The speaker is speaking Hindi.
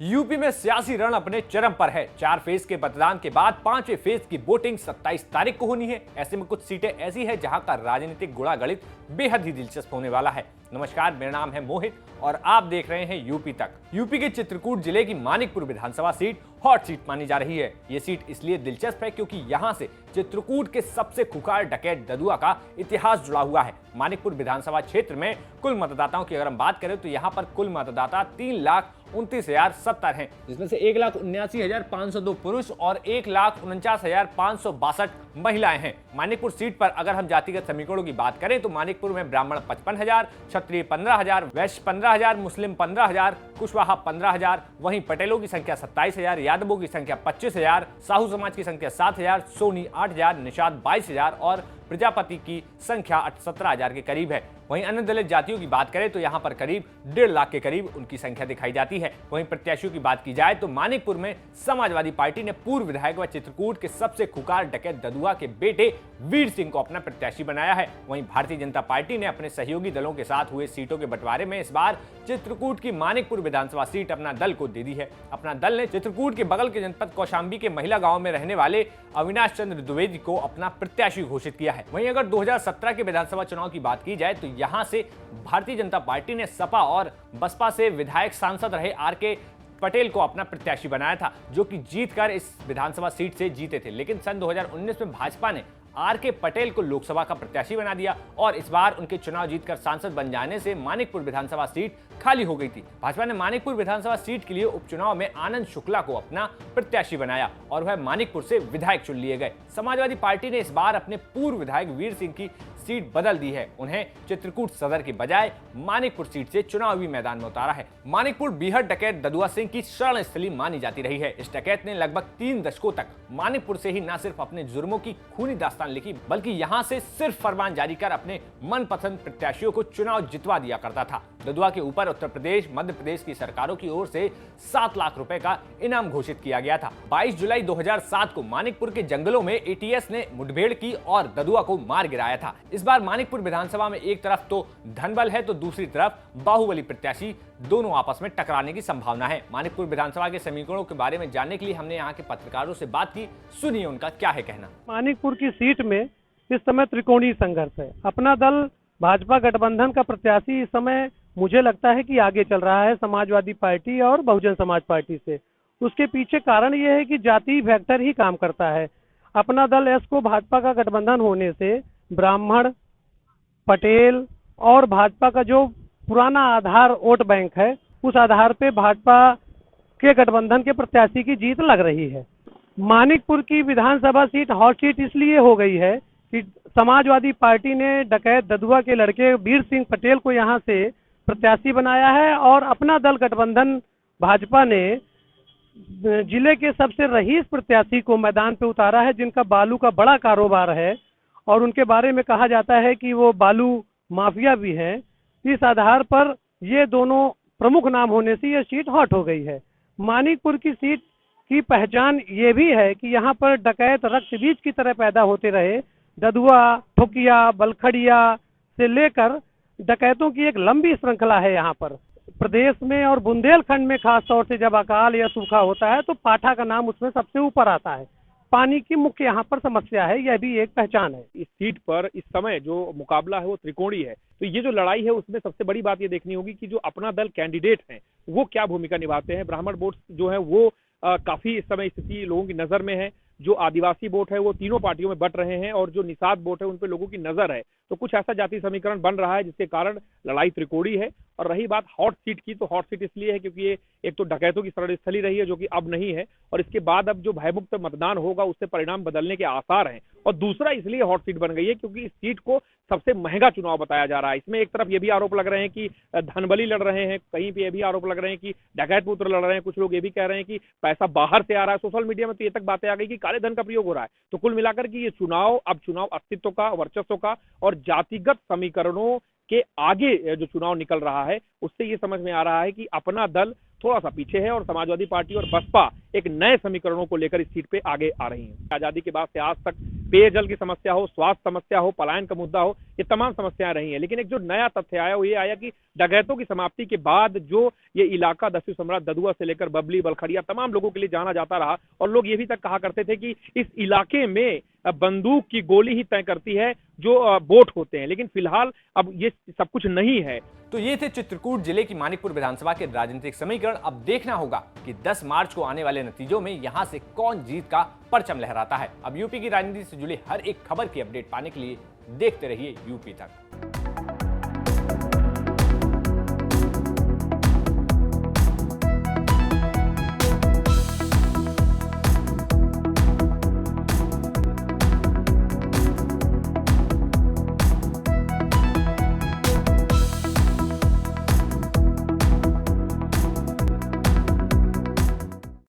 यूपी में सियासी रण अपने चरम पर है। 4 फेज के मतदान के बाद 5वें फेज की वोटिंग 27 तारीख को होनी है। ऐसे में कुछ सीटें ऐसी है जहां का राजनीतिक गुणागणित बेहद ही दिलचस्प होने वाला है। नमस्कार, मेरा नाम है मोहित और आप देख रहे हैं यूपी तक। यूपी के चित्रकूट जिले की मानिकपुर विधानसभा सीट हॉट सीट मानी जा रही है। ये सीट इसलिए दिलचस्प है क्योंकि यहां से चित्रकूट के सबसे खुखार डकैत ददुआ का इतिहास जुड़ा हुआ है। मानिकपुर विधानसभा क्षेत्र में कुल मतदाताओं की अगर हम बात करें तो यहाँ पर कुल मतदाता 3,29,070 हैं, जिसमें से 1,79,502 पुरुष और 1,49,562 महिलाएं हैं। मानिकपुर सीट पर अगर हम जातिगत समीकरणों की बात करें तो मानिकपुर में ब्राह्मण 55,000, क्षत्रिय 15,000, वैश्य 15,000, मुस्लिम 15,000, कुशवाहा 15,000, वहीं पटेलों की संख्या 27,000, यादवों की संख्या 25,000, साहू समाज की संख्या 7,000, सोनी 8,000, निषाद 22,000 और प्रजापति की संख्या 17,000 के करीब है। वहीं अन्य दलित जातियों की बात करें तो यहां पर करीब 1.5 लाख के करीब उनकी संख्या दिखाई जाती है। वहीं प्रत्याशियों की बात की जाए तो मानिकपुर में समाजवादी पार्टी ने पूर्व विधायक व चित्रकूट के सबसे खुखार डकैत ददुआ के बेटे वीर सिंह को अपना प्रत्याशी बनाया है। वहीं भारतीय जनता पार्टी ने अपने सहयोगी दलों के साथ हुए सीटों के बंटवारे में इस बार चित्रकूट की मानिकपुर विधानसभा सीट अपना दल को दे दी है। अपना दल ने चित्रकूट के बगल के जनपद कौशाम्बी के महिला गांव में रहने वाले अविनाश चंद्र द्विवेदी को अपना प्रत्याशी घोषित किया है। वहीं अगर 2017 के विधानसभा चुनाव की बात की जाए तो यहां से भारतीय जनता पार्टी ने सपा और बसपा से विधायक सांसद रहे आर.के. पटेल को अपना प्रत्याशी बनाया था, जो कि जीतकर इस विधानसभा सीट से जीते थे। लेकिन सन 2019 में भाजपा ने आर.के. पटेल को लोकसभा का प्रत्याशी बना दिया और इस बार उनके चुनाव जीतकर सांसद बन जाने से मानिकपुर विधानसभा सीट खाली हो गई थी। भाजपा ने मानिकपुर विधानसभा सीट के लिए उपचुनाव में आनंद शुक्ला को अपना प्रत्याशी बनाया और वह मानिकपुर से विधायक चुन लिए गए। समाजवादी पार्टी ने इस बार अपने पूर्व विधायक वीर सिंह की सीट बदल दी है। उन्हें चित्रकूट सदर के बजाय मानिकपुर सीट से चुनावी मैदान में उतारा है। मानिकपुर बीहड़ डकैत ददुआ सिंह की शरण स्थली मानी जाती रही है। इस डकैत ने लगभग 3 दशकों तक मानिकपुर से ही न सिर्फ अपने जुर्मों की खूनी दास्तान लिखी, बल्कि यहां से सिर्फ फरमान जारी कर अपने मनपसंद प्रत्याशियों को चुनाव जितवा दिया करता था। ददुआ के ऊपर उत्तर प्रदेश, मध्य प्रदेश की सरकारों की ओर से 7 लाख रुपए का इनाम घोषित किया गया था। 22 जुलाई 2007 को मानिकपुर के जंगलों में एटीएस ने मुठभेड़ की और ददुआ को मार गिराया था। इस बार मानिकपुर विधानसभा में एक तरफ तो धनबल है तो दूसरी तरफ बाहुबली प्रत्याशी, दोनों आपस में टकराने की संभावना है। मानिकपुर विधानसभा के समीकरणों के बारे में जानने के लिए हमने यहाँ के पत्रकारों से बात की। सुनिए उनका क्या है कहना। मानिकपुर की सीट में इस समय त्रिकोणीय संघर्ष है। अपना दल भाजपा गठबंधन का प्रत्याशी इस समय मुझे लगता है कि आगे चल रहा है समाजवादी पार्टी और बहुजन समाज पार्टी से। उसके पीछे कारण यह है कि जाति फैक्टर ही काम करता है। अपना दल एस को भाजपा का गठबंधन होने से ब्राह्मण, पटेल और भाजपा का जो पुराना आधार वोट बैंक है, उस आधार पे भाजपा के गठबंधन के प्रत्याशी की जीत लग रही है। मानिकपुर की विधानसभा सीट हॉट सीट इसलिए हो गई है कि समाजवादी पार्टी ने डकैत ददुआ के लड़के वीर सिंह पटेल को यहां से प्रत्याशी बनाया है और अपना दल गठबंधन भाजपा ने जिले के सबसे रईस प्रत्याशी को मैदान पे उतारा है, जिनका बालू का बड़ा कारोबार है और उनके बारे में कहा जाता है कि वो बालू माफिया भी हैं। इस आधार पर ये दोनों प्रमुख नाम होने से यह सीट हॉट हो गई है। मानिकपुर की सीट की पहचान ये भी है कि यहाँ पर डकैत रक्त बीज की तरह पैदा होते रहे। ददुआ, ठुकिया, बलखड़िया से लेकर डकैतों की एक लंबी श्रृंखला है यहाँ पर। प्रदेश में और बुंदेलखंड में खास तौर से जब अकाल या सूखा होता है तो पाठा का नाम उसमें सबसे ऊपर आता है। पानी की मुख्य यहाँ पर समस्या है, यह भी एक पहचान है। इस सीट पर इस समय जो मुकाबला है वो त्रिकोणीय है, तो ये जो लड़ाई है उसमें सबसे बड़ी बात ये देखनी होगी कि जो अपना दल कैंडिडेट हैं वो क्या भूमिका निभाते हैं। ब्राह्मण वोट जो है वो काफी इस समय स्थिति लोगों की नजर में है। जो आदिवासी वोट है वो तीनों पार्टियों में बट रहे हैं और जो निषाद वोट है उन पे लोगों की नजर है। तो कुछ ऐसा जाति समीकरण बन रहा है जिसके कारण लड़ाई त्रिकोणीय है। और रही बात हॉट सीट की, तो हॉट सीट इसलिए है क्योंकि ये एक तो डकैतों की शरणस्थली रही है जो कि अब नहीं है, और इसके बाद अब जो भयमुक्त मतदान होगा उससे परिणाम बदलने के आसार हैं। और दूसरा इसलिए हॉट सीट बन गई है क्योंकि इस सीट को सबसे महंगा चुनाव बताया जा रहा है। इसमें एक तरफ ये भी आरोप लग रहे हैं कि धनबली लड़ रहे हैं, कहीं पे ये भी आरोप लग रहे हैं कि डकैत पुत्र लड़ रहे हैं, कुछ लोग ये भी कह रहे हैं कि पैसा बाहर से आ रहा है। सोशल मीडिया में तो ये तक बातें आ गई कि काले धन का प्रयोग हो रहा है। तो कुल मिलाकर के ये चुनाव अब चुनाव अस्तित्व का, वर्चस्व का और जातिगत समीकरणों के आगे जो चुनाव निकल रहा है उससे ये समझ में आ रहा है कि अपना दल थोड़ा सा पीछे है और समाजवादी पार्टी और बसपा एक नए समीकरणों को लेकर इस सीट पे आगे आ रही है। आजादी के बाद से आज तक पेयजल की समस्या हो, स्वास्थ्य समस्या हो, पलायन का मुद्दा हो, ये तमाम समस्याएं रही हैं। लेकिन एक जो नया तथ्य आया वो ये आया कि डकैतों की समाप्ति के बाद जो ये इलाका दस्यु सम्राट ददुआ से लेकर बबली, बलखड़िया तमाम लोगों के लिए जाना जाता रहा, और लोग ये भी तक कहा करते थे कि इस इलाके में बंदूक की गोली ही तय करती है जो वोट होते हैं। लेकिन फिलहाल अब ये सब कुछ नहीं है। तो ये थे चित्रकूट जिले की मानिकपुर विधानसभा के राजनीतिक समीकरण। अब देखना होगा कि 10 मार्च को आने वाले नतीजों में यहां से कौन जीत का परचम लहराता है। अब यूपी की राजनीति से जुड़ी हर एक खबर की अपडेट पाने के लिए देखते रहिए यूपी तक।